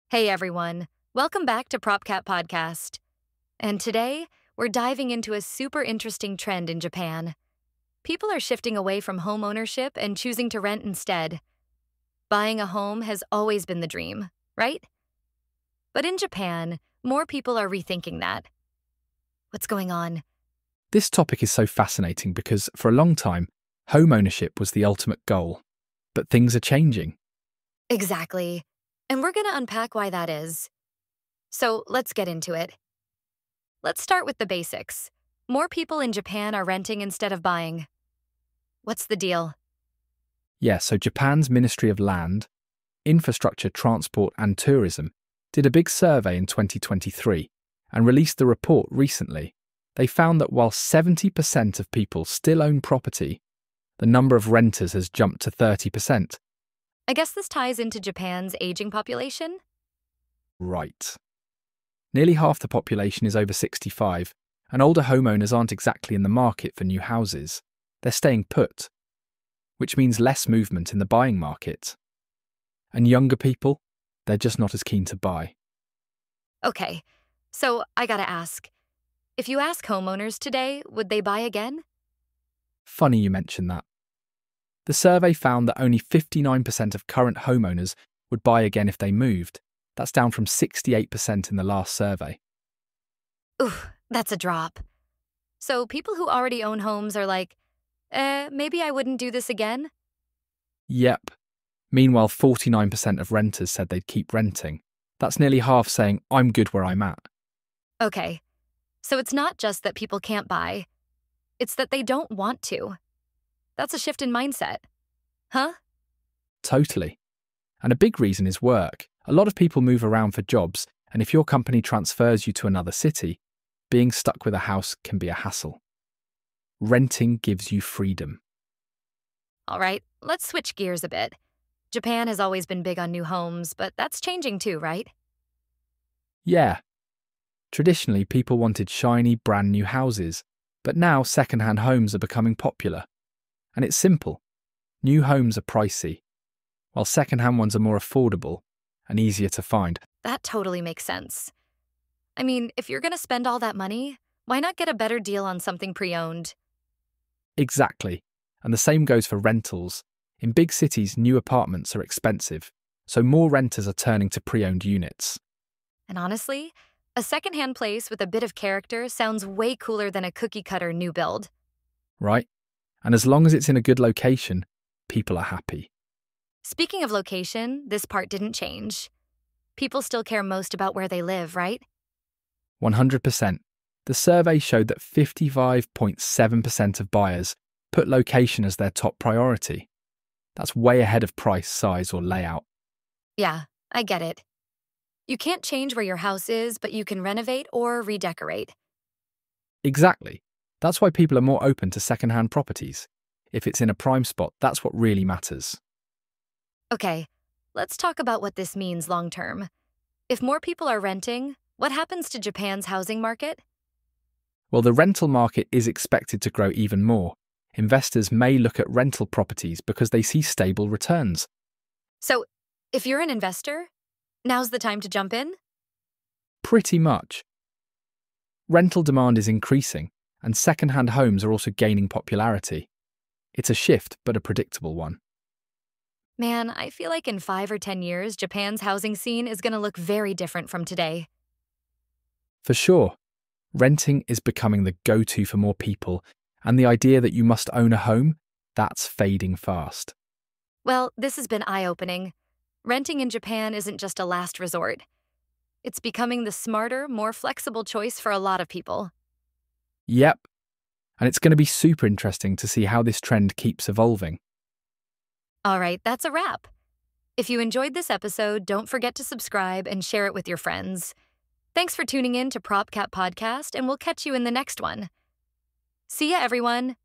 Hey everyone, welcome back to PropCat Podcast. And today, we're diving into a super interesting trend in Japan. People are shifting away from home ownership and choosing to rent instead. Buying a home has always been the dream, right? But in Japan, more people are rethinking that. What's going on? This topic is so fascinating because, for a long time, home ownership was the ultimate goal. But things are changing. Exactly. And we're going to unpack why that is. So let's get into it. Let's start with the basics. More people in Japan are renting instead of buying. What's the deal? Yeah, so Japan's Ministry of Land, Infrastructure, Transport and Tourism did a big survey in 2023 and released the report recently. They found that while 70% of people still own property, the number of renters has jumped to 30%. I guess this ties into Japan's aging population? Right. Nearly half the population is over 65, and older homeowners aren't exactly in the market for new houses. They're staying put, which means less movement in the buying market. And younger people, they're just not as keen to buy. Okay, so I gotta ask, if you ask homeowners today, would they buy again? Funny you mention that. The survey found that only 59% of current homeowners would buy again if they moved. That's down from 68% in the last survey. Ooh, that's a drop. So people who already own homes are like, maybe I wouldn't do this again? Yep. Meanwhile, 49% of renters said they'd keep renting. That's nearly half saying, I'm good where I'm at. Okay, so it's not just that people can't buy, it's that they don't want to. That's a shift in mindset. Huh? Totally. And a big reason is work. A lot of people move around for jobs, and if your company transfers you to another city, being stuck with a house can be a hassle. Renting gives you freedom. All right, let's switch gears a bit. Japan has always been big on new homes, but that's changing too, right? Yeah. Traditionally, people wanted shiny, brand new houses, but now second-hand homes are becoming popular. And it's simple. New homes are pricey, while second-hand ones are more affordable and easier to find. That totally makes sense. I mean, if you're gonna spend all that money, why not get a better deal on something pre-owned? Exactly. And the same goes for rentals. In big cities, new apartments are expensive, so more renters are turning to pre-owned units. And honestly, a second-hand place with a bit of character sounds way cooler than a cookie-cutter new build. Right? And as long as it's in a good location, people are happy. Speaking of location, this part didn't change. People still care most about where they live, right? 100%. The survey showed that 55.7% of buyers put location as their top priority. That's way ahead of price, size, or layout. Yeah, I get it. You can't change where your house is, but you can renovate or redecorate. Exactly. That's why people are more open to second-hand properties. If it's in a prime spot, that's what really matters. Okay, let's talk about what this means long-term. If more people are renting, what happens to Japan's housing market? Well, the rental market is expected to grow even more. Investors may look at rental properties because they see stable returns. So, if you're an investor, now's the time to jump in? Pretty much. Rental demand is increasing, and second-hand homes are also gaining popularity. It's a shift, but a predictable one. Man, I feel like in 5 or 10 years, Japan's housing scene is going to look very different from today. For sure, renting is becoming the go-to for more people, and the idea that you must own a home, that's fading fast. Well, this has been eye-opening. Renting in Japan isn't just a last resort. It's becoming the smarter, more flexible choice for a lot of people. Yep, and it's going to be super interesting to see how this trend keeps evolving. All right, that's a wrap. If you enjoyed this episode, don't forget to subscribe and share it with your friends. Thanks for tuning in to PropCat Podcast, and we'll catch you in the next one. See ya, everyone!